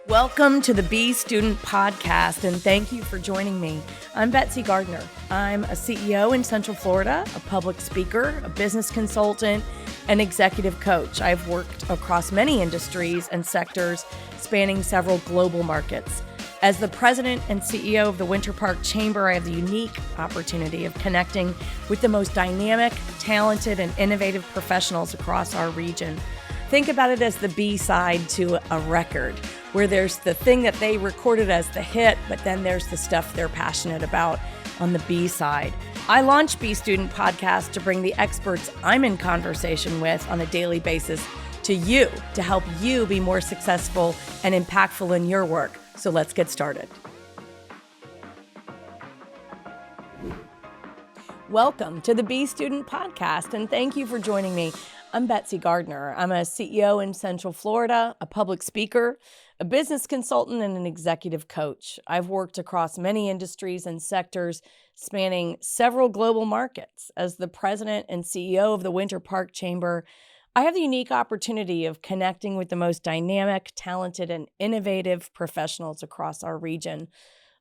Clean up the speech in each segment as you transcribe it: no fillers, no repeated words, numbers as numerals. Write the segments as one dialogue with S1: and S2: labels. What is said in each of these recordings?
S1: Welcome to the Be Student Podcast, and thank you for joining me. I'm Betsy Gardner. I'm a CEO in Central Florida, a public speaker, a business consultant, and executive coach. I've worked across many industries and sectors, spanning several global markets. As the president and CEO of the Winter Park Chamber, I have the unique opportunity of connecting with the most dynamic, talented, and innovative professionals across our region. Think about it as the B-side to a record, where there's the thing that they recorded as the hit, but then there's the stuff they're passionate about on the B side. I launched Be Student Podcast to bring the experts I'm in conversation with on a daily basis to you, to help you be more successful and impactful in your work. So let's get started. Welcome to the Be Student Podcast, and thank you for joining me. I'm Betsy Gardner. I'm a CEO in Central Florida, a public speaker, a business consultant, and an executive coach. I've worked across many industries and sectors, spanning several global markets. As the president and CEO of the Winter Park Chamber, I have the unique opportunity of connecting with the most dynamic, talented, and innovative professionals across our region.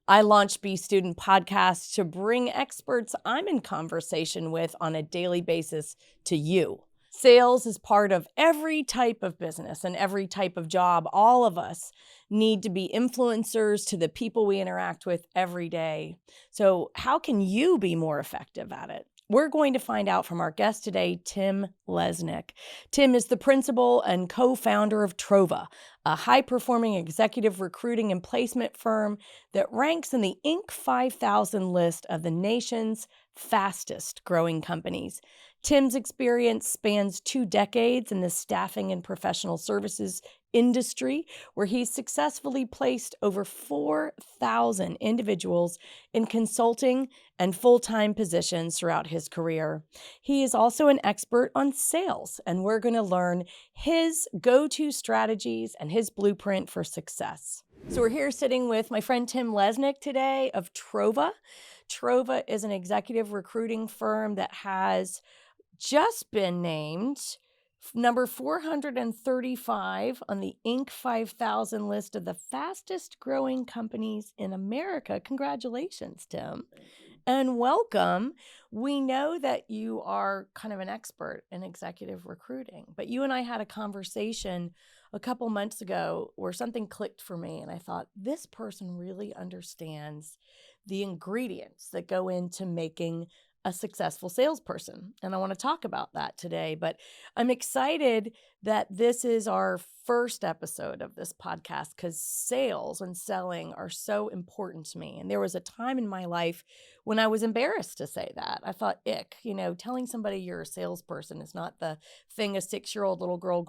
S1: I launched Be Student Podcast to bring experts I'm in conversation with on a daily basis to you. Sales is part of every type of business and every type of job. All of us need to be influencers to the people we interact with every day. So how can you be more effective at it? We're going to find out from our guest today, Tim Lesnick. Tim is the principal and co-founder of Trova, a high-performing executive recruiting and placement firm that ranks in the Inc. 5000 list of the nation's fastest growing companies. Tim's experience spans 2 decades in the staffing and professional services industry, where he's successfully placed over 4,000 individuals in consulting and full-time positions throughout his career. He is also an expert on sales, and we're going to learn his go-to strategies and his blueprint for success. So we're here sitting with my friend Tim Lesnick today of Trova. Trova is an executive recruiting firm that has just been named number 435 on the Inc. 5000 list of the fastest growing companies in America. Congratulations, Tim. And welcome. We know that you are kind of an expert in executive recruiting, but you and I had a conversation a couple months ago where something clicked for me, and I thought, this person really understands the ingredients that go into making a successful salesperson. And I want to talk about that today, but I'm excited that this is our first episode of this podcast because sales and selling are so important to me. And there was a time in my life when I was embarrassed to say that. I thought, ick, telling somebody you're a salesperson is not the thing a 6-year-old little girl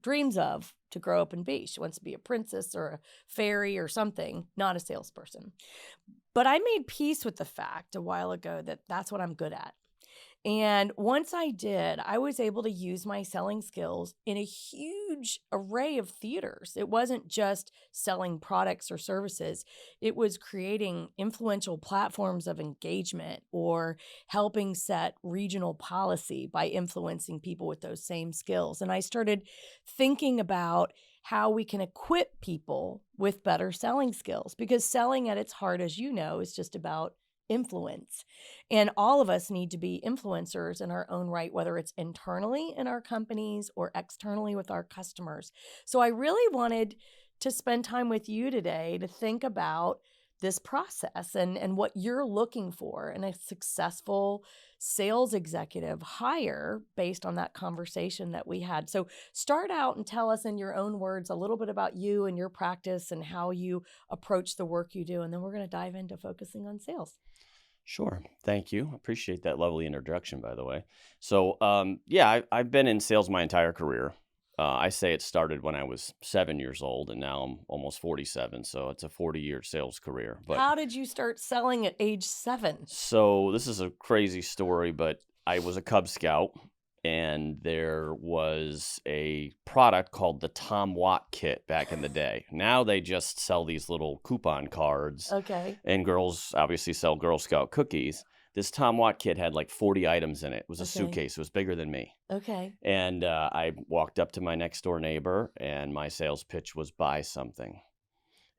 S1: dreams of to grow up and be. She wants to be a princess or a fairy or something, not a salesperson. But I made peace with the fact a while ago that that's what I'm good at. And once I did, I was able to use my selling skills in a huge array of theaters. It wasn't just selling products or services. It was creating influential platforms of engagement or helping set regional policy by influencing people with those same skills. And I started thinking about how we can equip people with better selling skills, because selling at its heart, as you know, is just about influence. And all of us need to be influencers in our own right, whether it's internally in our companies or externally with our customers. So I really wanted to spend time with you today to think about this process and what you're looking for in a successful sales executive hire based on that conversation that we had. So start out and tell us in your own words a little bit about you and your practice and how you approach the work you do. And then we're going to dive into focusing on sales.
S2: Sure. Thank you. Appreciate that lovely introduction, by the way. So, I've been in sales my entire career. I say it started when I was 7 years old, and now I'm almost 47. So it's a 40-year sales career. But
S1: how did you start selling at age 7?
S2: So this is a crazy story, but I was a Cub Scout, and there was a product called the Tom Watt kit back in the day. Now they just sell these little coupon cards.
S1: Okay.
S2: And girls obviously sell Girl Scout cookies. This Tom Watt kit had like 40 items in it. It was a suitcase. It was bigger than me.
S1: Okay.
S2: And I walked up to my next door neighbor, and my sales pitch was buy something.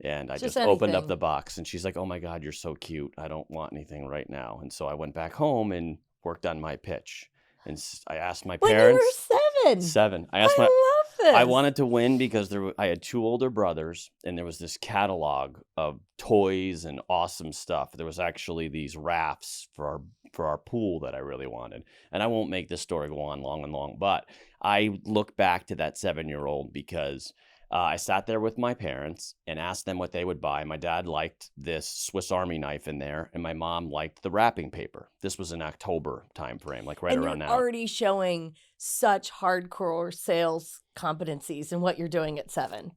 S2: And I
S1: Just
S2: just opened up
S1: anything.
S2: the box and she's like, "Oh my God, you're so cute. I don't want anything right now." And so I went back home and worked on my pitch. And I asked my
S1: When you
S2: parents,
S1: were 7.
S2: 7.
S1: I love
S2: I
S1: this.
S2: wanted to win because I had 2 older brothers and there was this catalog of toys and awesome stuff. There was actually these rafts for our pool that I really wanted. And I won't make this story go on long and long, but I look back to that 7-year-old because I sat there with my parents and asked them what they would buy. My dad liked this Swiss Army knife in there, and my mom liked the wrapping paper. This was in October timeframe, like right
S1: And
S2: around
S1: you're
S2: now.
S1: already showing such hardcore sales competencies in what you're doing at 7.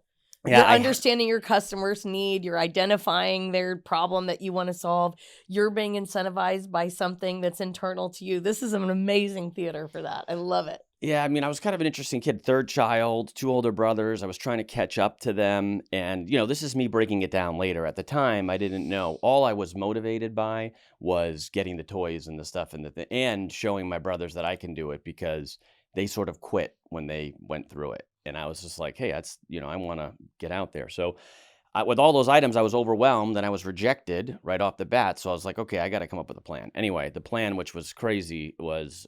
S2: Yeah,
S1: You're understanding your customer's need. You're identifying their problem that you want to solve. You're being incentivized by something that's internal to you. This is an amazing theater for that. I love it.
S2: Yeah, I mean, I was kind of an interesting kid, 3rd child, 2 older brothers. I was trying to catch up to them. And, this is me breaking it down later. At the time, I didn't know. All I was motivated by was getting the toys and the stuff and showing my brothers that I can do it because they sort of quit when they went through it. And I was just like, hey, I want to get out there. So with all those items, I was overwhelmed and I was rejected right off the bat. So I was like, okay, I got to come up with a plan. Anyway, the plan, which was crazy, was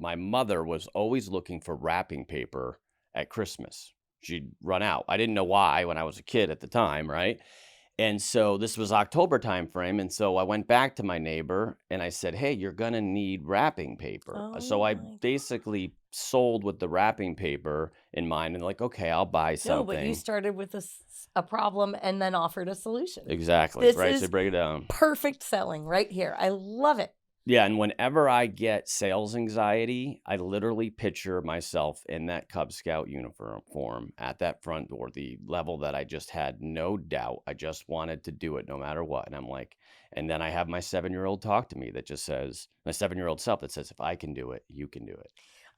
S2: my mother was always looking for wrapping paper at Christmas. She'd run out. I didn't know why when I was a kid at the time, right? And so this was October time frame. And so I went back to my neighbor and I said, hey, you're going to need wrapping paper.
S1: Oh
S2: So I
S1: my God.
S2: basically sold with the wrapping paper in mind and like, okay, I'll buy
S1: No, but you
S2: something.
S1: started with a problem and then offered a solution.
S2: Exactly.
S1: This
S2: Right.
S1: is
S2: So break it down.
S1: perfect selling right here. I love it.
S2: Yeah, and whenever I get sales anxiety, I literally picture myself in that Cub Scout uniform at that front door, the level that I just had no doubt. I just wanted to do it no matter what. And I'm like, and then I have my 7-year-old talk to me that just says, my 7-year-old self that says, if I can do it, you can do it.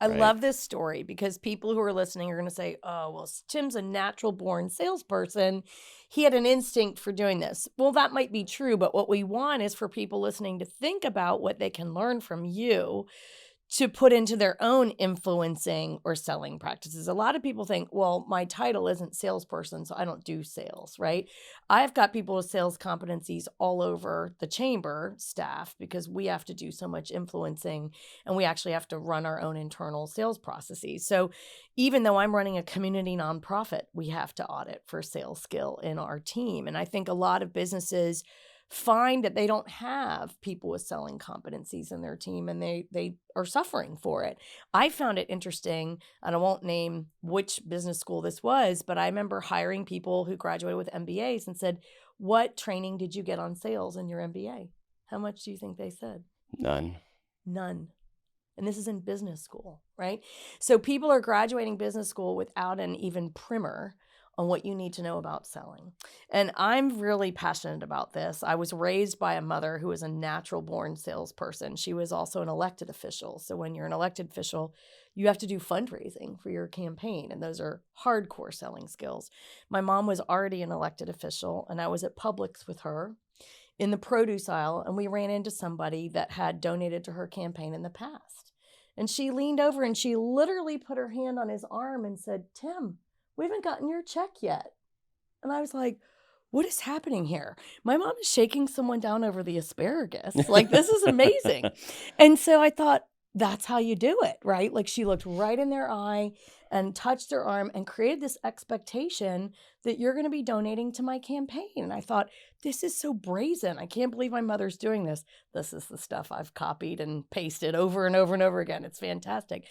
S1: I
S2: Right?
S1: love this story because people who are listening are going to say, oh, well, Tim's a natural born salesperson. He had an instinct for doing this. Well, that might be true, but what we want is for people listening to think about what they can learn from you to put into their own influencing or selling practices. A lot of people think, well, my title isn't salesperson, so I don't do sales, right? I've got people with sales competencies all over the chamber staff because we have to do so much influencing and we actually have to run our own internal sales processes. So even though I'm running a community nonprofit, we have to audit for sales skill in our team. And I think a lot of businesses find that they don't have people with selling competencies in their team and they are suffering for it. I found it interesting, and I won't name which business school this was, but I remember hiring people who graduated with MBAs and said, what training did you get on sales in your MBA? How much do you think they said?
S2: None.
S1: None. And this is in business school, right? So people are graduating business school without an even primer on what you need to know about selling. And I'm really passionate about this. I was raised by a mother who was a natural born salesperson. She was also an elected official. So when you're an elected official, you have to do fundraising for your campaign. And those are hardcore selling skills. My mom was already an elected official, and I was at Publix with her in the produce aisle, and we ran into somebody that had donated to her campaign in the past. And she leaned over and she literally put her hand on his arm and said, Tim, we haven't gotten your check yet. And I was like, what is happening here? My mom is shaking someone down over the asparagus. Like, this is amazing. And so I thought, that's how you do it, right? Like, she looked right in their eye and touched their arm and created this expectation that you're going to be donating to my campaign. And I thought, this is so brazen. I can't believe my mother's doing this. This is the stuff I've copied and pasted over and over and over again. It's fantastic.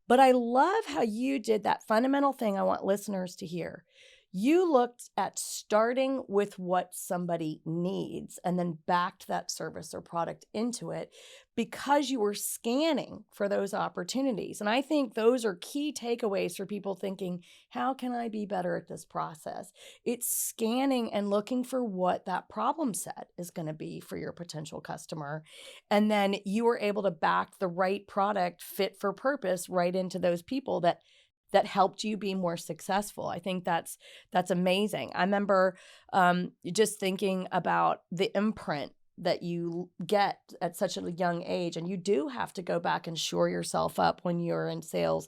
S1: But I love how you did that fundamental thing I want listeners to hear. You looked at starting with what somebody needs and then backed that service or product into it because you were scanning for those opportunities. And I think those are key takeaways for people thinking, how can I be better at this process? It's scanning and looking for what that problem set is going to be for your potential customer. And then you were able to back the right product fit for purpose right into those people that helped you be more successful. I think that's amazing. I remember just thinking about the imprint that you get at such a young age, and you do have to go back and shore yourself up when you're in sales.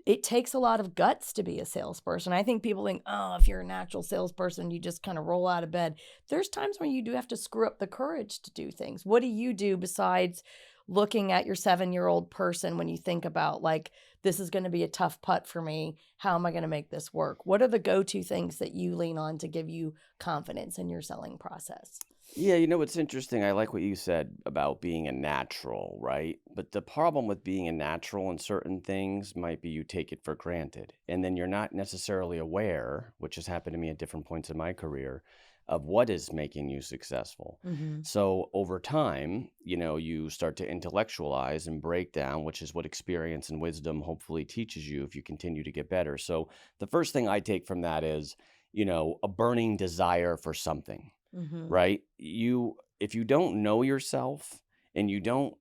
S1: it takes a lot of guts to be a salesperson. I think people think, oh, if you're a natural salesperson, you just kind of roll out of bed. There's times when you do have to screw up the courage to do things. What do you do besides looking at your 7-year-old person when you think about, like, this is going to be a tough putt for me? How am I going to make this work? What are the go-to things that you lean on to give you confidence in your selling process?
S2: Yeah, it's interesting. I like what you said about being a natural, right? But the problem with being a natural in certain things might be you take it for granted. And then you're not necessarily aware, which has happened to me at different points in my career, of what is making you successful.
S1: Mm-hmm.
S2: So over time, you start to intellectualize and break down, which is what experience and wisdom hopefully teaches you if you continue to get better. So the first thing I take from that is, a burning desire for something.
S1: Mm-hmm.
S2: Right? If you don't know yourself and you don't,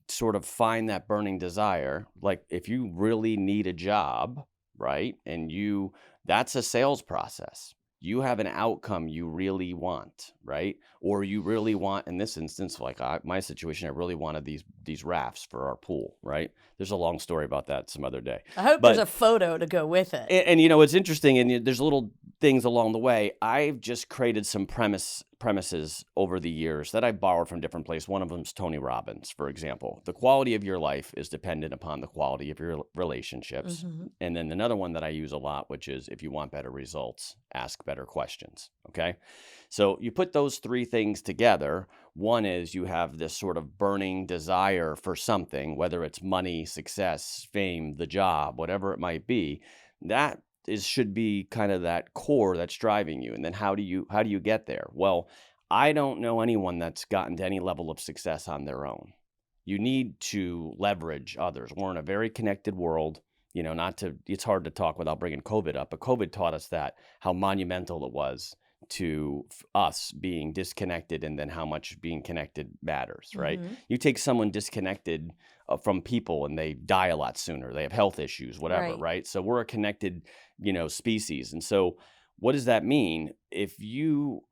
S2: sort of find that burning desire, like if you really need a job, right? And that's a sales process. You have an outcome you really want, right? Or you really want, in this instance, like my situation, I really wanted these rafts for our pool, right? There's a long story about that some other day.
S1: I hope there's a photo to go with it.
S2: And it's interesting, and there's little things along the way. I've just created some premises over the years that I borrowed from different places. One of them is Tony Robbins, for example. The quality of your life is dependent upon the quality of your relationships.
S1: Mm-hmm.
S2: And then another one that I use a lot, which is, if you want better results, ask better questions. Okay. So you put those three things together. One is you have this sort of burning desire for something, whether it's money, success, fame, the job, whatever it might be. That should be kind of that core that's driving you. And then how do you get there? Well, I don't know anyone that's gotten to any level of success on their own. You need to leverage others. We're in a very connected world. It's hard to talk without bringing COVID up, but COVID taught us how monumental it was to us being disconnected, and then how much being connected matters, right?
S1: Mm-hmm.
S2: You take someone disconnected from people and they die a lot sooner. They have health issues, whatever, right? So we're a connected, species. And so what does that mean? If you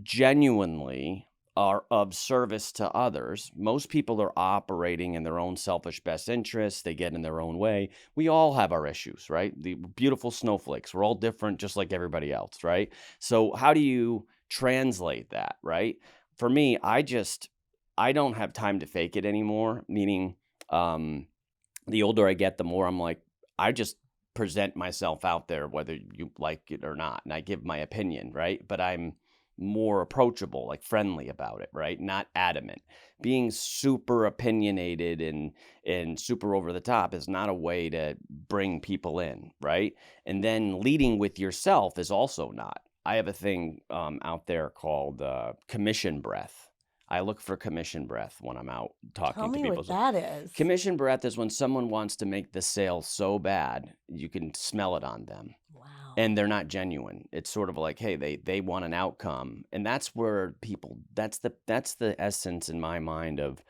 S2: genuinely are of service to others, most people are operating in their own selfish best interests. They get in their own way. We all have our issues, right? The beautiful snowflakes. We're all different, just like everybody else, right? So how do you translate that, right? For me, I don't have time to fake it anymore. Meaning, the older I get, the more I'm like, I just present myself out there, whether you like it or not. And I give my opinion, right? But I'm more approachable, like friendly about it, right? Not adamant. Being super opinionated and super over the top is not a way to bring people in, right? And then leading with yourself is also not. I have a thing out there called commission breath. I look for commission breath when I'm out talking to people.
S1: Tell me what that is.
S2: Commission breath is when someone wants to make the sale so bad, you can smell it on them.
S1: Wow.
S2: And they're not genuine. It's sort of like, hey, they want an outcome. And that's where that's the essence in my mind of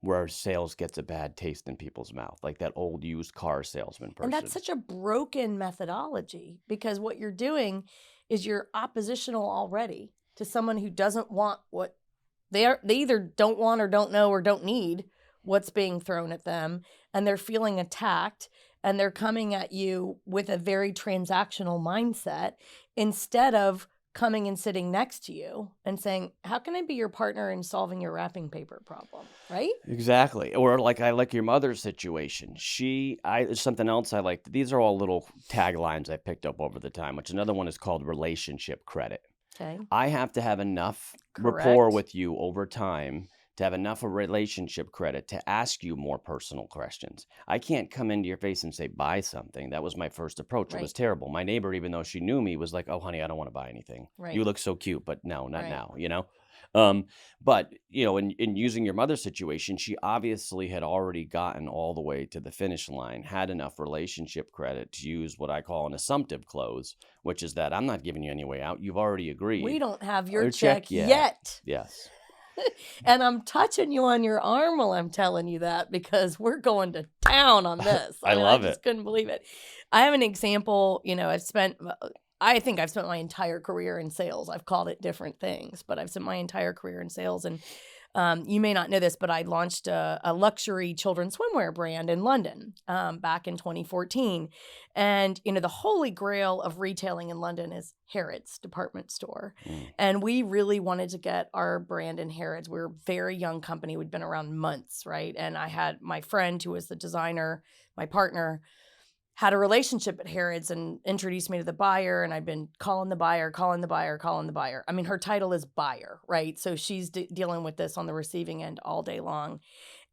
S2: where sales gets a bad taste in people's mouth, like that old used car salesman person.
S1: And that's such a broken methodology, because what you're doing is you're oppositional already to someone who doesn't want what they either don't want or don't know or don't need what's being thrown at them, and they're feeling attacked, and they're coming at you with a very transactional mindset instead of coming and sitting next to you and saying, how can I be your partner in solving your wrapping paper problem, right?
S2: Exactly. Or like I like your mother's situation. There's something else I like. These are all little taglines I picked up over the time, which another one is called relationship credit.
S1: Okay.
S2: I have to have enough
S1: Correct.
S2: rapport with you over time to have enough of relationship credit to ask you more personal questions. I can't come into your face and say, buy something. That was my first approach. It was terrible. My neighbor, even though she knew me, was like, oh, honey, I don't want to buy anything.
S1: Right.
S2: You look so cute, but no, not now, But, in using your mother's situation, she obviously had already gotten all the way to the finish line, had enough relationship credit to use what I call an assumptive close, which is that I'm not giving you any way out. You've already agreed.
S1: We don't have your
S2: check
S1: check yet.
S2: Yes.
S1: And I'm touching you on your arm while I'm telling you that, because we're going to town on this.
S2: I love
S1: I just couldn't believe it. I have an example. I think I've spent my entire career in sales. I've called it different things, but I've spent my entire career in sales. And You may not know this, but I launched a luxury children's swimwear brand in London back in 2014. And, the holy grail of retailing in London is Harrods department store. And we really wanted to get our brand in Harrods. We were a very young company. We'd been around months, right? And I had my friend who was the designer, my partner, had a relationship at Harrods and introduced me to the buyer. And I've been calling the buyer. I mean, her title is buyer, right? So she's dealing with this on the receiving end all day long.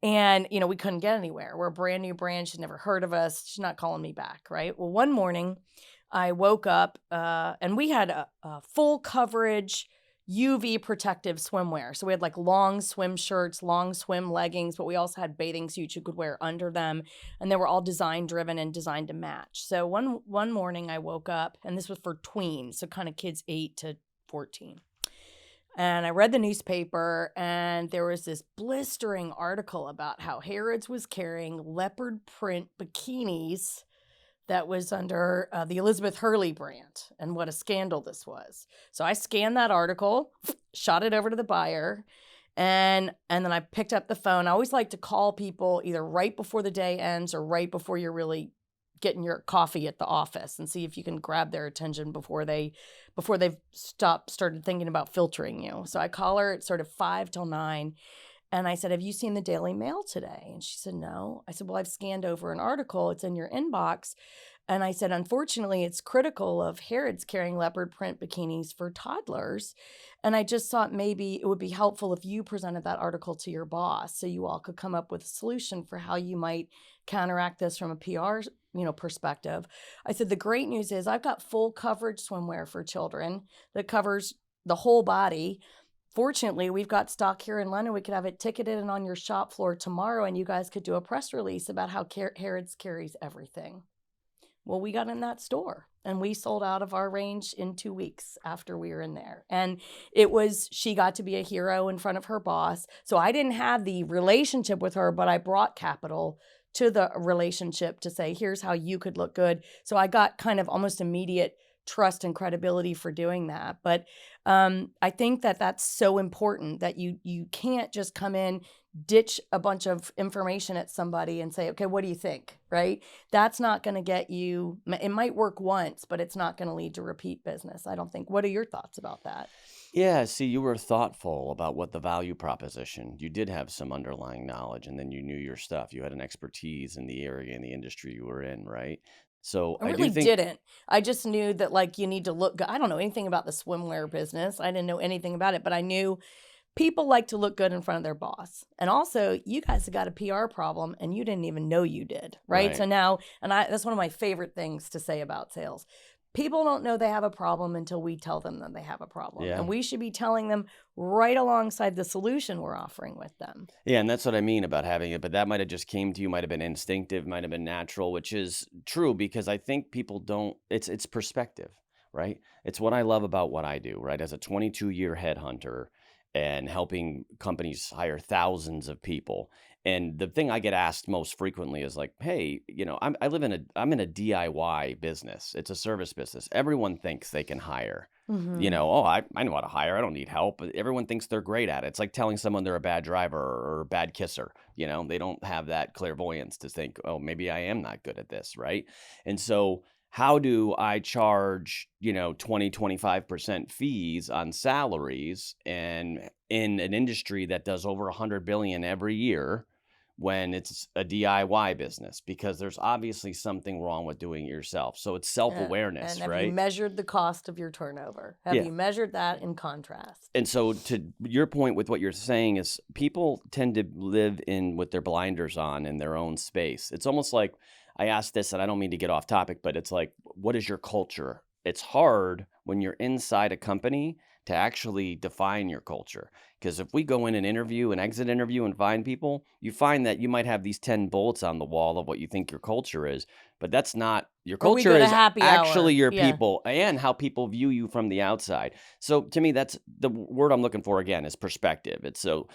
S1: And, we couldn't get anywhere. We're a brand new brand. She'd never heard of us. She's not calling me back, right? Well, one morning I woke up and we had a full coverage UV protective swimwear. So we had like long swim shirts, long swim leggings, but we also had bathing suits you could wear under them. And they were all design driven and designed to match. So one morning I woke up, and this was for tweens, so kind of kids 8 to 14. And I read the newspaper, and there was this blistering article about how Harrods was carrying leopard print bikinis that was under the Elizabeth Hurley brand, and what a scandal this was. So I scanned that article, shot it over to the buyer, and then I picked up the phone. I always like to call people either right before the day ends or right before you're really getting your coffee at the office, and see if you can grab their attention before they've started thinking about filtering you. So I call her at sort of 5 till 9. And I said, have you seen the Daily Mail today? And she said, no. I said, well, I've scanned over an article. It's in your inbox. And I said, unfortunately, it's critical of Harrods carrying leopard print bikinis for toddlers. And I just thought maybe it would be helpful if you presented that article to your boss so you all could come up with a solution for how you might counteract this from a PR perspective. I said, the great news is I've got full coverage swimwear for children that covers the whole body. Fortunately, we've got stock here in London. We could have it ticketed and on your shop floor tomorrow, and you guys could do a press release about how Harrods carries everything. Well, we got in that store, and we sold out of our range in 2 weeks after we were in there. And she got to be a hero in front of her boss. So I didn't have the relationship with her, but I brought capital to the relationship to say, here's how you could look good. So I got kind of almost immediate trust and credibility for doing that. But I think that that's so important, that you can't just come in, ditch a bunch of information at somebody and say, okay, what do you think? Right? That's not going to get you, it might work once, but it's not going to lead to repeat business, I don't think. What are your thoughts about that?
S2: Yeah, see, you were thoughtful about what the value proposition. You did have some underlying knowledge, and then you knew your stuff. You had an expertise in the area and the industry you were in, right? So
S1: I
S2: I
S1: really
S2: do think,
S1: didn't. I just knew that you need to look good. I don't know anything about the swimwear business. I didn't know anything about it, but I knew people like to look good in front of their boss. And also, you guys have got a PR problem and you didn't even know you did, right? So
S2: right.
S1: now, that's one of my favorite things to say about sales. People don't know they have a problem until we tell them that they have a problem.
S2: Yeah.
S1: And we should be telling them right alongside the solution we're offering with them.
S2: Yeah, and that's what I mean about having it. But that might have just came to you, might have been instinctive, might have been natural, which is true because I think people don't, it's perspective, right? It's what I love about what I do, right? As a 22-year headhunter and helping companies hire thousands of people. And the thing I get asked most frequently is like, hey, I'm in a DIY business. It's a service business. Everyone thinks they can hire.
S1: Mm-hmm.
S2: Oh, I know how to hire. I don't need help. But everyone thinks they're great at it. It's like telling someone they're a bad driver or a bad kisser. They don't have that clairvoyance to think, oh, maybe I am not good at this, right? And so how do I charge, 20-25% fees on salaries and in an industry that does over 100 billion every year when it's a DIY business? Because there's obviously something wrong with doing it yourself. So it's self-awareness,
S1: And have
S2: right?
S1: you measured the cost of your turnover? Have
S2: Yeah.
S1: you measured that in contrast?
S2: And so to your point with what you're saying is people tend to live with their blinders on in their own space. It's almost like I asked this, and I don't mean to get off topic, but it's like, what is your culture? It's hard when you're inside a company to actually define your culture. Because if we go in an interview, an exit interview, and find people, you find that you might have these 10 bullets on the wall of what you think your culture is, but that's not your
S1: Or we
S2: culture.
S1: go to
S2: Is
S1: happy
S2: actually
S1: hour.
S2: your
S1: Yeah.
S2: people and how people view you from the outside. So to me, that's the word I'm looking for again is perspective. It's so,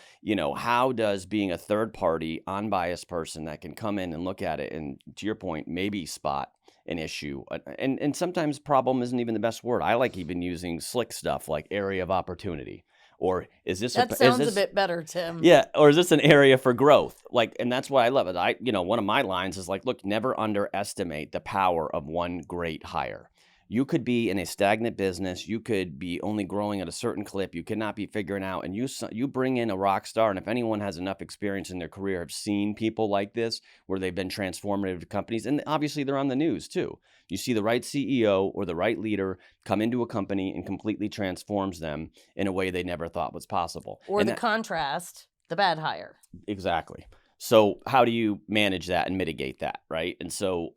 S2: how does being a third party, unbiased person that can come in and look at it and, to your point, maybe spot an issue. And sometimes problem isn't even the best word. I like even using slick stuff like area of opportunity Or is this
S1: That sounds a bit better, Tim.
S2: yeah, or is this an area for growth? Like, and that's why I love it. One of my lines is like, look, never underestimate the power of one great hire. You could be in a stagnant business. You could be only growing at a certain clip. You cannot be figuring out, and you bring in a rock star. And if anyone has enough experience in their career, have seen people like this where they've been transformative to companies, and obviously they're on the news too. You see the right CEO or the right leader come into a company and completely transforms them in a way they never thought was possible.
S1: Or
S2: And
S1: the contrast, the bad hire.
S2: exactly. So how do you manage that and mitigate that, right? And so,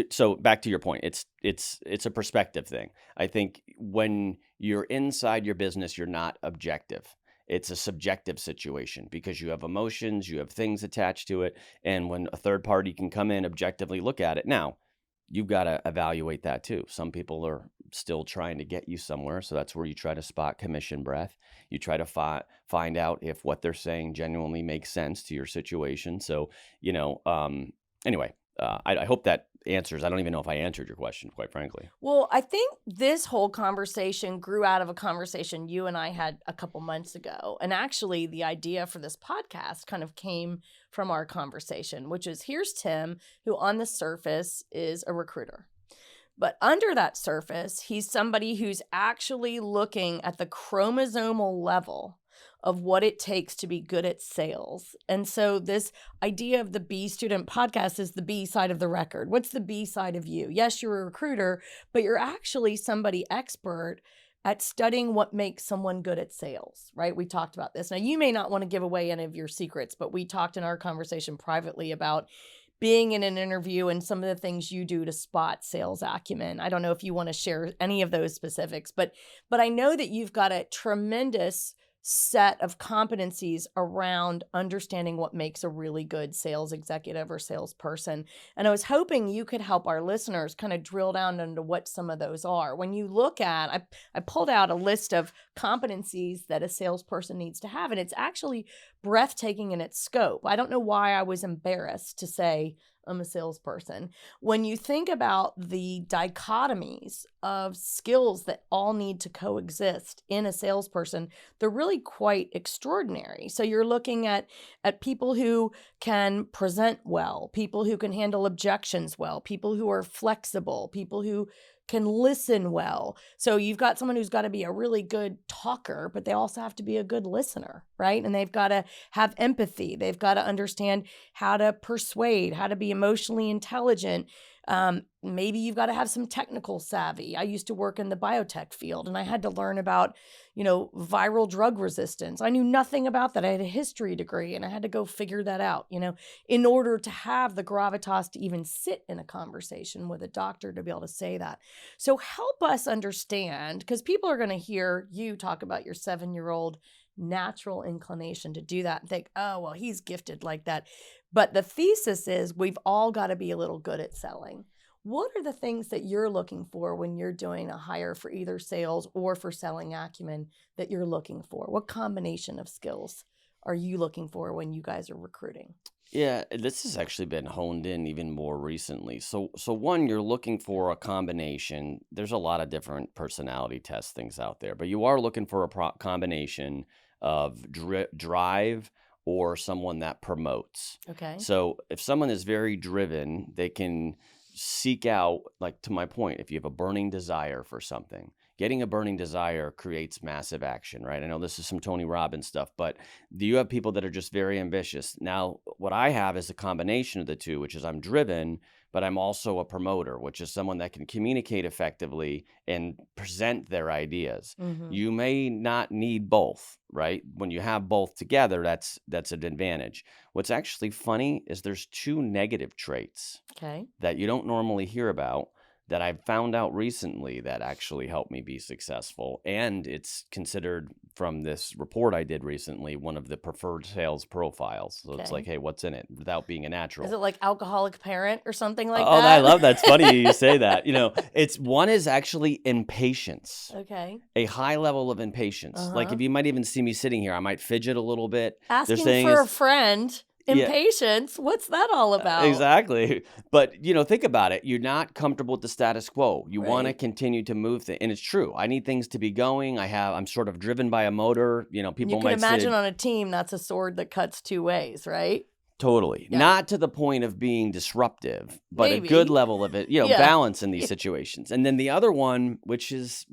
S2: so back to your point, it's a perspective thing. I think when you're inside your business, you're not objective. It's a subjective situation because you have emotions, you have things attached to it, and when a third party can come in, objectively look at it. Now, you've got to evaluate that too. Some people are still trying to get you somewhere, so that's where you try to spot commission breath. You try to find out if what they're saying genuinely makes sense to your situation. So, anyway, I hope that answers. I don't even know if I answered your question, quite frankly.
S1: Well, I think this whole conversation grew out of a conversation you and I had a couple months ago. And actually, the idea for this podcast kind of came from our conversation, which is here's Tim, who on the surface is a recruiter. But under that surface, he's somebody who's actually looking at the chromosomal level of what it takes to be good at sales. And so this idea of the B Student podcast is the B side of the record. What's the B side of you? Yes, you're a recruiter, but you're actually somebody expert at studying what makes someone good at sales, right? We talked about this. Now, you may not want to give away any of your secrets, but we talked in our conversation privately about being in an interview and some of the things you do to spot sales acumen. I don't know if you want to share any of those specifics, but I know that you've got a tremendous set of competencies around understanding what makes a really good sales executive or salesperson. And I was hoping you could help our listeners kind of drill down into what some of those are. When you look at, I pulled out a list of competencies that a salesperson needs to have, and it's actually breathtaking in its scope. I don't know why I was embarrassed to say I'm a salesperson. When you think about the dichotomies of skills that all need to coexist in a salesperson, they're really quite extraordinary. So you're looking at people who can present well, people who can handle objections well, people who are flexible, people who can listen well. So you've got someone who's got to be a really good talker, but they also have to be a good listener, right? And they've got to have empathy. They've got to understand how to persuade, how to be emotionally intelligent. Maybe you've got to have some technical savvy. I used to work in the biotech field and I had to learn about, viral drug resistance. I knew nothing about that. I had a history degree and I had to go figure that out, in order to have the gravitas to even sit in a conversation with a doctor to be able to say that. So help us understand, because people are going to hear you talk about your 7-year-old natural inclination to do that and think, oh, well, he's gifted like that. But the thesis is we've all got to be a little good at selling. What are the things that you're looking for when you're doing a hire for either sales or for selling acumen that you're looking for? What combination of skills are you looking for when you guys are recruiting?
S2: Yeah, this has actually been honed in even more recently. So one, you're looking for a combination. There's a lot of different personality test things out there, but you are looking for a combination of drive or someone that promotes.
S1: Okay.
S2: So if someone is very driven, they can seek out, like to my point, if you have a burning desire for something, getting a burning desire creates massive action, right? I know this is some Tony Robbins stuff, but do you have people that are just very ambitious? Now, what I have is a combination of the two, which is I'm driven, but I'm also a promoter, which is someone that can communicate effectively and present their ideas.
S1: Mm-hmm.
S2: You may not need both, right? When you have both together, that's an advantage. What's actually funny is there's 2 negative traits that you don't normally hear about that I've found out recently that actually helped me be successful. And it's considered, from this report I did recently, one of the preferred sales profiles. So it's like, hey, what's in it without being a natural?
S1: Is it like alcoholic parent or something like that?
S2: Oh, I love that. It's funny you say that. One is actually impatience.
S1: Okay.
S2: A high level of impatience. Like if you might even see me sitting here, I might fidget a little bit.
S1: Asking for a friend.
S2: Yeah,
S1: Impatience? What's that all about?
S2: exactly. But, think about it. You're not comfortable with the status quo. You want to
S1: Right.
S2: continue to move things. And it's true. I need things to be going. I'm sort of driven by a motor.
S1: You
S2: People
S1: can
S2: might say,
S1: imagine on a team that's a sword that cuts two ways, right?
S2: totally.
S1: Yeah.
S2: Not to the point of being disruptive, but a good
S1: Maybe.
S2: level of it,
S1: Yeah.
S2: balance in these situations. And then the other one, which is,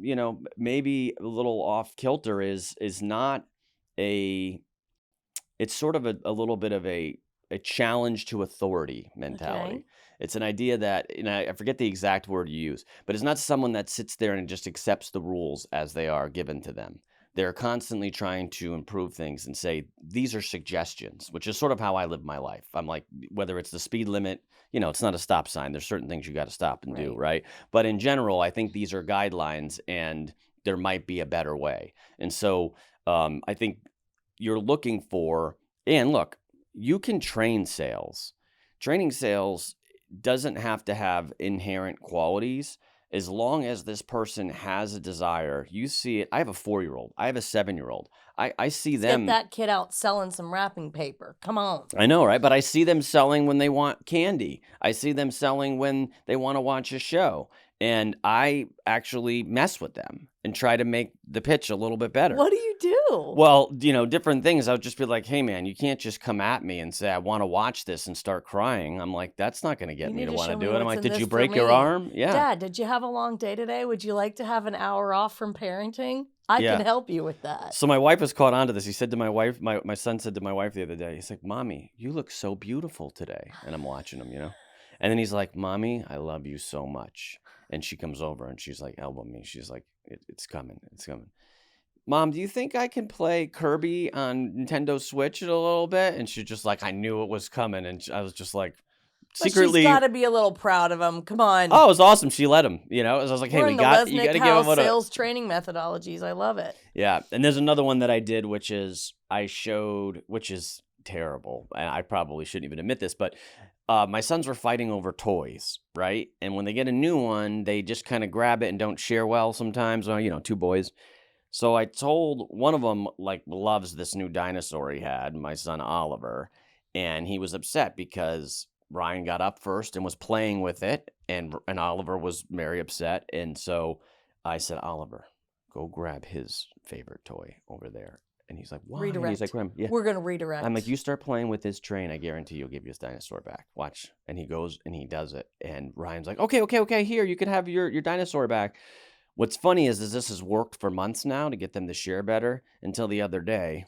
S2: maybe a little off kilter, is not a it's sort of a little bit of a challenge to authority
S1: Okay.
S2: mentality. It's an idea that, and I forget the exact word you use, but it's not someone that sits there and just accepts the rules as they are given to them. They're constantly trying to improve things and say, these are suggestions, which is sort of how I live my life. I'm like, whether it's the speed limit, it's not a stop sign. There's certain things you got to stop and do,
S1: Right.
S2: right? But in general, I think these are guidelines and there might be a better way. And so I think you're looking for, and look, you can train sales. Training sales doesn't have to have inherent qualities as long as this person has a desire. You see it. I have a 4-year-old. I have a 7-year-old. I see
S1: Let's get
S2: them.
S1: that kid out selling some wrapping paper. Come on.
S2: I know, right? But I see them selling when they want candy. I see them selling when they want to watch a show. And I actually mess with them and try to make the pitch a little bit better.
S1: What do you do?
S2: Well, different things. I would just be like, hey, man, you can't just come at me and say, I want to watch this and start crying. I'm like, that's not going to get
S1: You
S2: me
S1: need
S2: to
S1: to
S2: want to
S1: show
S2: do
S1: me
S2: it. I'm
S1: what's
S2: like,
S1: in
S2: did
S1: this
S2: you
S1: for
S2: break your
S1: me.
S2: arm? Yeah.
S1: Dad, did you have a long day today? Would you like to have an hour off from parenting? I
S2: Yeah.
S1: can help you with that.
S2: So my wife was caught onto this. He said to my wife, my son said to my wife the other day, he's like, Mommy, you look so beautiful today. And I'm watching him, And then he's like, Mommy, I love you so much. And she comes over and she's like, elbow me. She's like, it's coming. It's coming. Mom, do you think I can play Kirby on Nintendo Switch a little bit? And she's just like, I knew it was coming. And I was just like,
S1: But
S2: secretly,
S1: she's got to be a little proud of him. Come on.
S2: oh, it was awesome. She let him, I was like, hey,
S1: We're
S2: you
S1: in the
S2: got to
S1: Lesnick
S2: give
S1: house,
S2: him
S1: sales training methodologies. I love it.
S2: Yeah. And there's another one that I did, which is I showed, which is terrible. And I probably shouldn't even admit this, but my sons were fighting over toys, right? And when they get a new one, they just kind of grab it and don't share well sometimes. Well, 2 boys. So I told one of them, like, loves this new dinosaur he had, my son Oliver, and he was upset because Ryan got up first and was playing with it, and Oliver was very upset. And so I said, Oliver, go grab his favorite toy over there. And he's like, why? And he's like,
S1: Redirect.
S2: yeah.
S1: We're going to redirect.
S2: I'm like, you start playing with his train, I guarantee you'll give you his dinosaur back. Watch. And he goes and he does it. And Ryan's like, okay, here, you can have your dinosaur back. What's funny is this has worked for months now to get them to share better until the other day.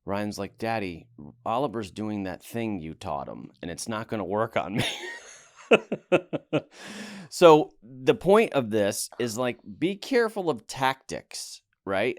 S2: Ryan's like, Daddy, Oliver's doing that thing you taught him, and it's not going to work on me. So the point of this is, like, be careful of tactics, right?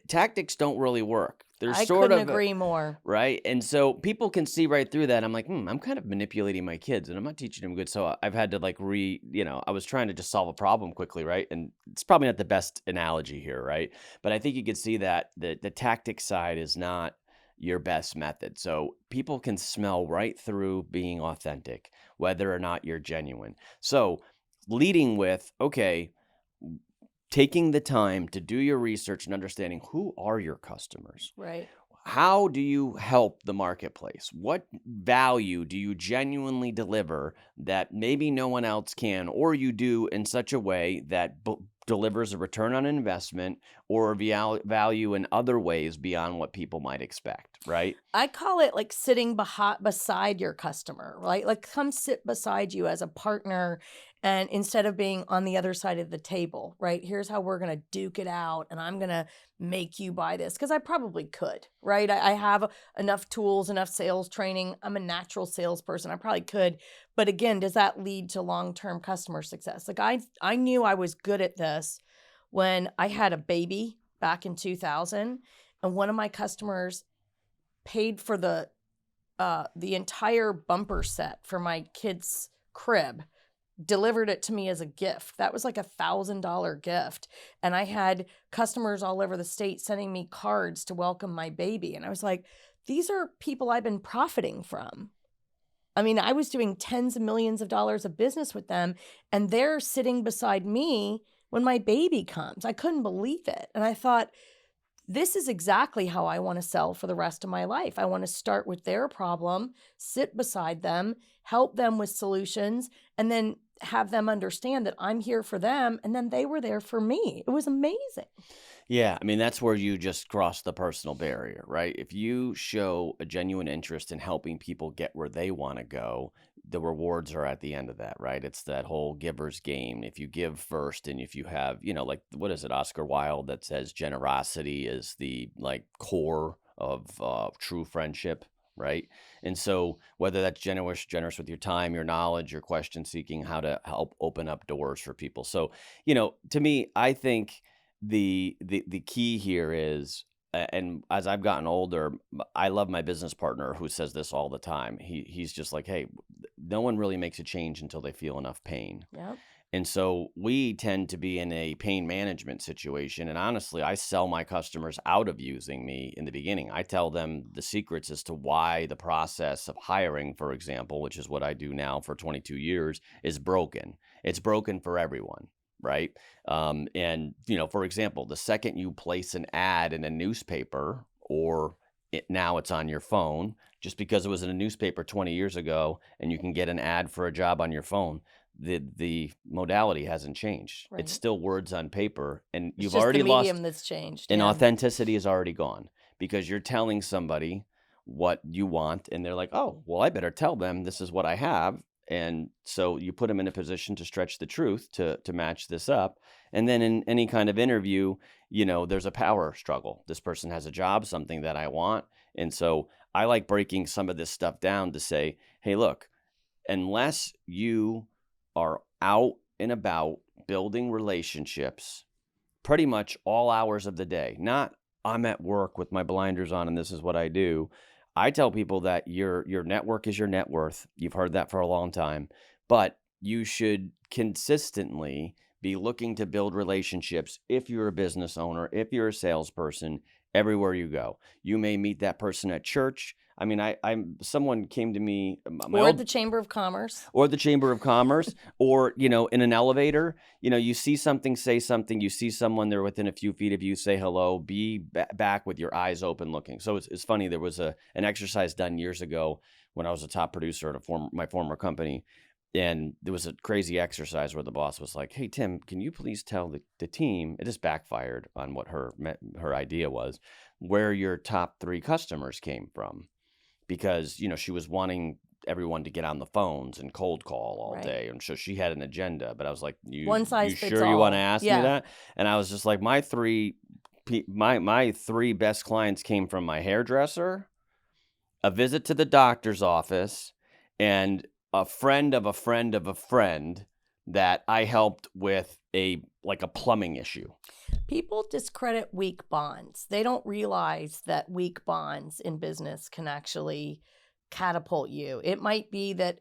S2: Tactics don't really work. They're
S1: I
S2: sort
S1: couldn't
S2: of
S1: agree more.
S2: right. And so people can see right through that. I'm like, I'm kind of manipulating my kids and I'm not teaching them good. So I've had to like I was trying to just solve a problem quickly, right? And it's probably not the best analogy here, right? But I think you could see that the tactic side is not your best method. So people can smell right through being authentic, whether or not you're genuine. So leading with, okay, taking the time to do your research and understanding who are your customers.
S1: Right.
S2: How do you help the marketplace? What value do you genuinely deliver that maybe no one else can, or you do in such a way that delivers a return on investment or value in other ways beyond what people might expect, right?
S1: I call it like sitting beside your customer, right? Like come sit beside you as a partner, and instead of being on the other side of the table, right? Here's how we're going to duke it out, and I'm going to make you buy this because I probably could, right? I have enough tools, enough sales training. I'm a natural salesperson. I probably could. But again, does that lead to long-term customer success? Like I knew I was good at this when I had a baby back in 2000, and one of my customers paid for the entire bumper set for my kid's crib, delivered it to me as a gift. That was like $1,000 gift. And I had customers all over the state sending me cards to welcome my baby. And I was like, these are people I've been profiting from. I mean, I was doing tens of millions of dollars of business with them, and they're sitting beside me when my baby comes. I couldn't believe it. And I thought, this is exactly how I want to sell for the rest of my life. I want to start with their problem, sit beside them, help them with solutions, and then have them understand that I'm here for them. And then they were there for me. It was amazing.
S2: Yeah, I mean, that's where you just cross the personal barrier, right? If you show a genuine interest in helping people get where they want to go, the rewards are at the end of that, right? It's that whole giver's game. If you give first and if you have, like, what is it, Oscar Wilde that says generosity is the like core of true friendship, right? And so whether that's generous with your time, your knowledge, your question seeking, how to help open up doors for people. So, to me, I think the key here is, and as I've gotten older, I love my business partner who says this all the time. He's just like, hey, no one really makes a change until they feel enough pain.
S1: Yep.
S2: And so we tend to be in a pain management situation. And honestly, I sell my customers out of using me in the beginning. I tell them the secrets as to why the process of hiring, for example, which is what I do now for 22 years, is broken. It's broken for everyone. Right. And, for example, the second you place an ad in a newspaper or now it's on your phone, just because it was in a newspaper 20 years ago and you can get an ad for a job on your phone, the modality hasn't changed.
S1: Right.
S2: It's still words on paper, and
S1: It's
S2: you've
S1: just
S2: already
S1: the medium
S2: lost,
S1: that's changed.
S2: and
S1: Yeah.
S2: authenticity is already gone because you're telling somebody what you want and they're like, oh, well, I better tell them this is what I have. And so you put them in a position to stretch the truth to match this up. And then in any kind of interview, there's a power struggle. This person has a job, something that I want. And so I like breaking some of this stuff down to say, hey, look, unless you are out and about building relationships pretty much all hours of the day, not I'm at work with my blinders on and this is what I do. I tell people that your network is your net worth. You've heard that for a long time, but you should consistently be looking to build relationships if you're a business owner, if you're a salesperson, everywhere you go. You may meet that person at church. I mean, someone came to me,
S1: Or the Chamber of Commerce.
S2: or the Chamber of Commerce, or, in an elevator, you see something, say something, you see someone there within a few feet of you, say hello, be back with your eyes open looking. So it's funny. There was an exercise done years ago when I was a top producer at my former company. And there was a crazy exercise where the boss was like, hey, Tim, can you please tell the team, it just backfired on what her idea was, where your top 3 customers came from. Because, she was wanting everyone to get on the phones and cold call all
S1: Right.
S2: day. And so she had an agenda, but I was like,
S1: One size
S2: you
S1: fits
S2: sure you want to
S1: all.
S2: ask me
S1: Yeah.
S2: that? And I was just like, my 3 best clients came from my hairdresser, a visit to the doctor's office, and a friend of a friend of a friend that I helped with a plumbing issue.
S1: People discredit weak bonds. They don't realize that weak bonds in business can actually catapult you. It might be that,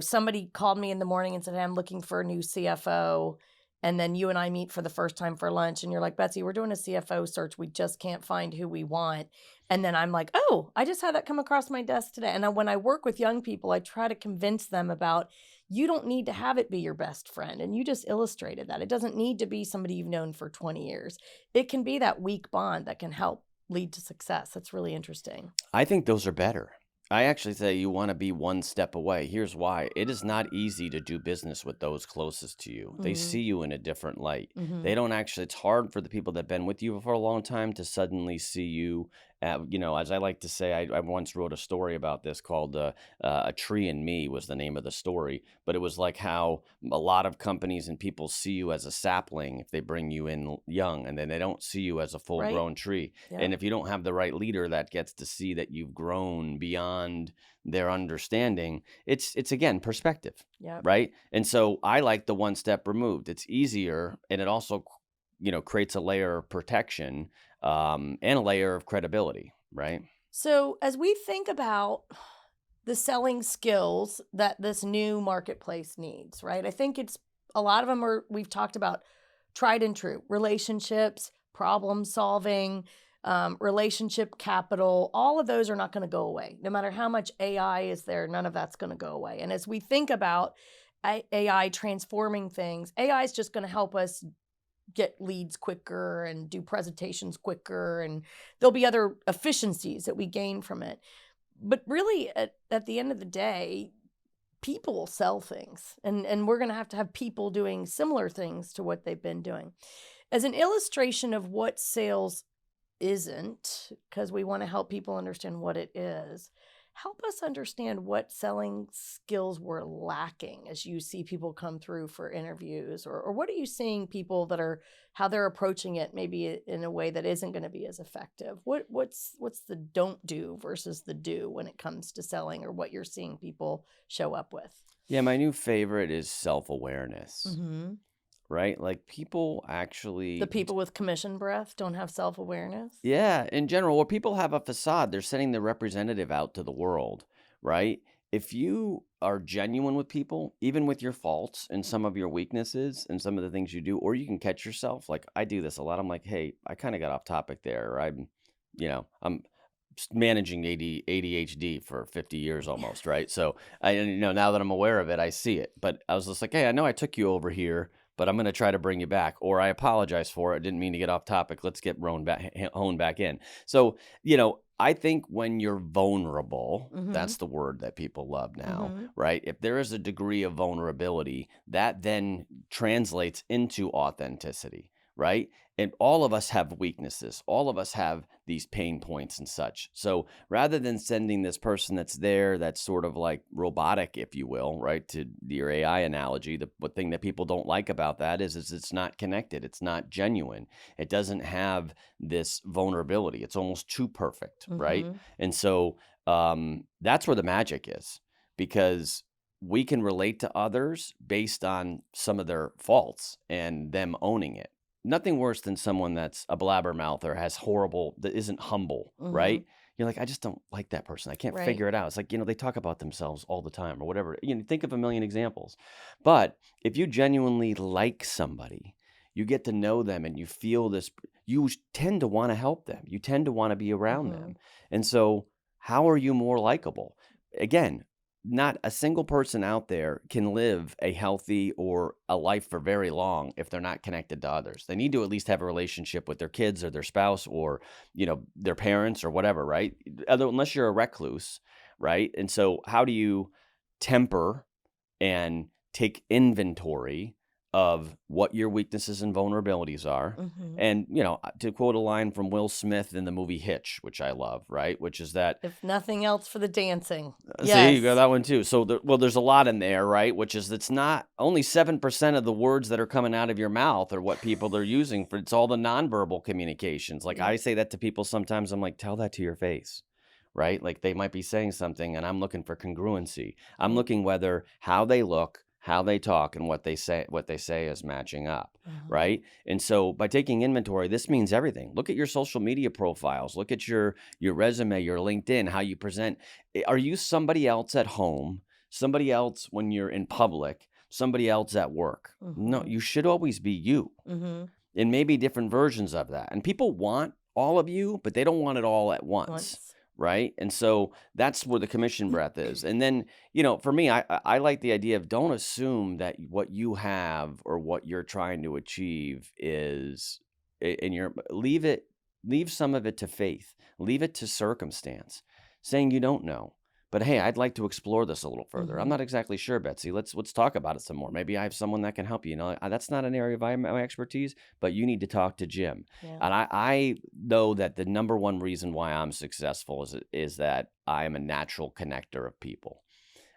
S1: somebody called me in the morning and said, hey, I'm looking for a new CFO. And then you and I meet for the first time for lunch and you're like, Betsy, we're doing a CFO search. We just can't find who we want. And then I'm like, oh, I just had that come across my desk today. And when I work with young people, I try to convince them about you don't need to have it be your best friend. And you just illustrated that. It doesn't need to be somebody you've known for 20 years. It can be that weak bond that can help lead to success. That's really interesting.
S2: I think those are better. I actually say you want to be one step away. Here's why. It is not easy to do business with those closest to you. They see you in a different light. They don't actually, it's hard for the people that have been with you for a long time to suddenly see you, as I like to say, I once wrote a story about this called A Tree and Me was the name of the story. But it was like how a lot of companies and people see you as a sapling if they bring you in young, and then they don't see you as a full-grown tree.
S1: Yep.
S2: And if you don't have the right leader that gets to see that you've grown beyond their understanding, it's again perspective.
S1: Yep.
S2: Right? And so I like the one step removed. It's easier, and it also creates a layer of protection and a layer of credibility, right?
S1: So as we think about the selling skills that this new marketplace needs, right? I think it's a lot of them we've talked about tried and true relationships, problem solving, relationship capital. All of those are not going to go away. No matter how much AI is there, none of that's going to go away. And as we think about AI transforming things, AI is just going to help us get leads quicker and do presentations quicker, and there'll be other efficiencies that we gain from it. But really, at the end of the day, people sell things, and we're going to have people doing similar things to what they've been doing. As an illustration of what sales isn't, because we want to help people understand what it is, help us understand what selling skills we're lacking as you see people come through for interviews, or what are you seeing people how they're approaching it maybe in a way that isn't going to be as effective? What's the don't do versus the do when it comes to selling, or what you're seeing people show up with?
S2: Yeah, my new favorite is self-awareness,
S1: Mm-hmm.
S2: right? Like people actually,
S1: The people with commission breath don't have self-awareness.
S2: yeah, in general, where people have a facade, they're sending their representative out to the world, right? If you are genuine with people, even with your faults and some of your weaknesses and some of the things you do, or you can catch yourself, like I do this a lot. I'm like, hey, I kind of got off topic there. Or I'm managing ADHD for 50 years almost, right? So now that I'm aware of it, I see it. But I was just like, hey, I know I took you over here, but I'm going to try to bring you back, or I apologize for it. Didn't mean to get off topic. Let's get honed back in. So, I think when you're vulnerable,
S1: Mm-hmm.
S2: that's the word that people love now,
S1: Mm-hmm.
S2: right? If there is a degree of vulnerability, that then translates into authenticity, right? And all of us have weaknesses. All of us have these pain points and such. So rather than sending this person that's there, that's sort of like robotic, if you will, right? To your AI analogy, the thing that people don't like about that is it's not connected. It's not genuine. It doesn't have this vulnerability. It's almost too perfect, right?
S1: Mm-hmm.
S2: And so that's where the magic is, because we can relate to others based on some of their faults and them owning it. Nothing worse than someone that's a blabbermouth or that isn't humble,
S1: Mm-hmm.
S2: right? You're like, I just don't like that person. I can't
S1: Right.
S2: figure it out. It's like, they talk about themselves all the time or whatever. Think of a million examples. But if you genuinely like somebody, you get to know them and you feel this, you tend to want to help them. You tend to want to be around
S1: Mm-hmm.
S2: them. And so how are you more likable? Again, not a single person out there can live a healthy or a life for very long if they're not connected to others. They need to at least have a relationship with their kids or their spouse or, their parents or whatever, right? Unless you're a recluse, right? And so how do you temper and take inventory of what your weaknesses and vulnerabilities are?
S1: Mm-hmm.
S2: And, to quote a line from Will Smith in the movie Hitch, which I love, right? Which is that,
S1: If nothing else, for the dancing.
S2: see, you got that one too. So, there's a lot in there, right? Which is, it's not only 7% of the words that are coming out of your mouth are what people are using for. It's all the nonverbal communications. Like I say that to people sometimes. I'm like, tell that to your face, right? Like they might be saying something, and I'm looking for congruency. I'm looking whether how they look, how they talk, and what they say is matching up, right? And so by taking inventory, this means everything. Look at your social media profiles. Look at your resume, your LinkedIn, how you present. Are you somebody else at home, somebody else when you're in public, somebody else at work? No, you should always be you.
S1: Mm-hmm.
S2: And maybe different versions of that. And people want all of you, but they don't want it all at once. Right. And so that's where the commission breath is. And then, for me, I like the idea of, don't assume that what you have or what you're trying to achieve is, leave some of it to faith, leave it to circumstance, saying you don't know. But hey, I'd like to explore this a little further. I'm not exactly sure, Betsy. Let's talk about it some more. Maybe I have someone that can help you. That's not an area of my expertise, but you need to talk to Jim.
S1: Yeah.
S2: And I know that the number one reason why I'm successful is that I am a natural connector of people.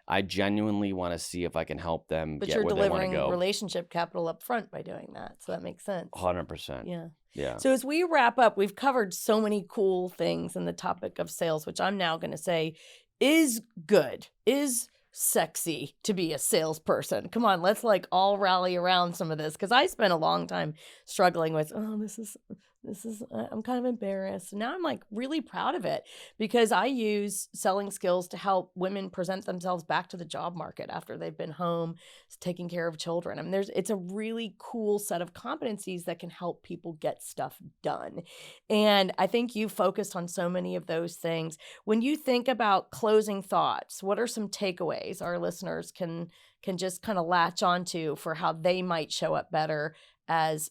S2: I genuinely want to see if I can help them
S1: But
S2: get
S1: you're
S2: where they want to
S1: delivering
S2: go.
S1: relationship capital up front by doing that. So that makes sense.
S2: 100%.
S1: Yeah.
S2: Yeah.
S1: So as we wrap up, we've covered so many cool things in the topic of sales, which I'm now going to say is good, is sexy to be a salesperson. Come on, let's all rally around some of this, because I spent a long time struggling with, I'm kind of embarrassed. Now I'm really proud of it, because I use selling skills to help women present themselves back to the job market after they've been home taking care of children. I mean, it's a really cool set of competencies that can help people get stuff done. And I think you focused on so many of those things. When you think about closing thoughts, what are some takeaways our listeners can just kind of latch onto for how they might show up better as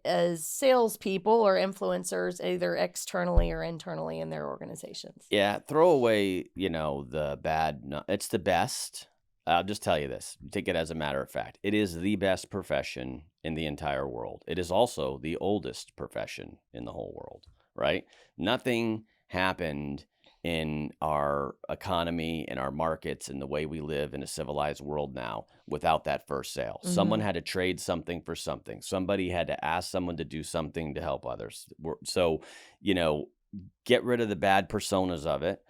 S1: as salespeople or influencers, either externally or internally in their organizations?
S2: Yeah, throw away, the bad. It's the best. I'll just tell you this. Take it as a matter of fact. It is the best profession in the entire world. It is also the oldest profession in the whole world, right? Nothing happened in our economy, in our markets, in the way we live in a civilized world now without that first sale. Someone had to trade something for something. Somebody had to ask someone to do something to help others. So, get rid of the bad personas of it.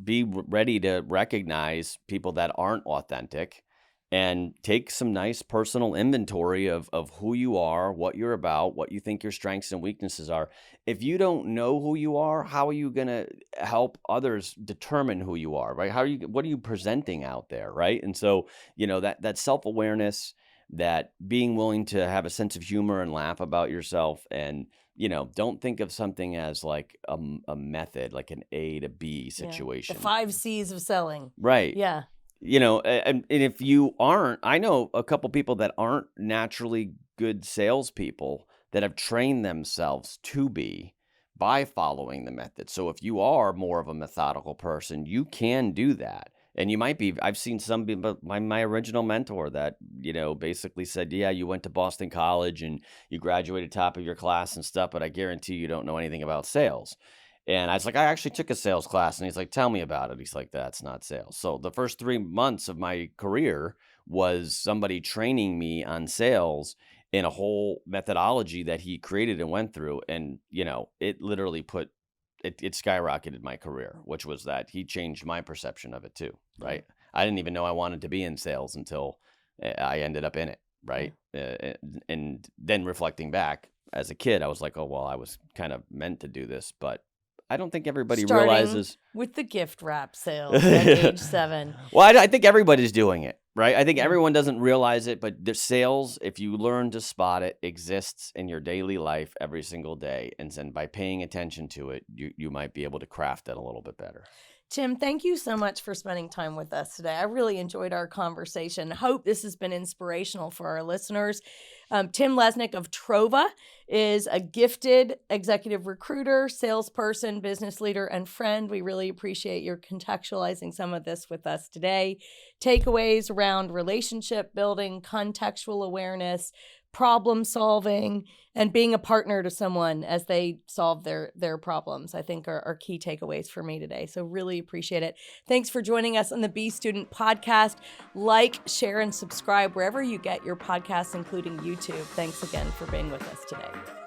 S2: Be ready to recognize people that aren't authentic and take some nice personal inventory of who you are, what you're about, what you think your strengths and weaknesses are. If you don't know who you are, how are you going to help others determine who you are, right? What are you presenting out there, right? And so, that self-awareness, that being willing to have a sense of humor and laugh about yourself, and don't think of something as like a method, like an A to B situation.
S1: The 5 C's of selling.
S2: Right.
S1: Yeah.
S2: And if you aren't, I know a couple people that aren't naturally good salespeople that have trained themselves to be by following the method. So if you are more of a methodical person, you can do that. And you might be, I've seen some people, my original mentor that, basically said, yeah, you went to Boston College and you graduated top of your class and stuff, but I guarantee you don't know anything about sales. And I was like, I actually took a sales class. And he's like, tell me about it. He's like, that's not sales. So the first 3 months of my career was somebody training me on sales in a whole methodology that he created and went through. And, it literally it skyrocketed my career, which was that he changed my perception of it too, right? I didn't even know I wanted to be in sales until I ended up in it, right? And then reflecting back as a kid, I was like, oh, well, I was kind of meant to do this, but I don't think everybody
S1: Starting
S2: realizes.
S1: with the gift wrap sales at age 7.
S2: Well, I think everybody's doing it, right? I think everyone doesn't realize it, but the sales, if you learn to spot it, exists in your daily life every single day. And then by paying attention to it, you might be able to craft it a little bit better.
S1: Tim, thank you so much for spending time with us today. I really enjoyed our conversation. Hope this has been inspirational for our listeners. Tim Lesnick of Trova is a gifted executive recruiter, salesperson, business leader, and friend. We really appreciate your contextualizing some of this with us today. Takeaways around relationship building, contextual awareness, problem solving, and being a partner to someone as they solve their problems, I think are key takeaways for me today. So really appreciate it. Thanks for joining us on the Be Student podcast. Like, share, and subscribe wherever you get your podcasts, including YouTube. Thanks again for being with us today.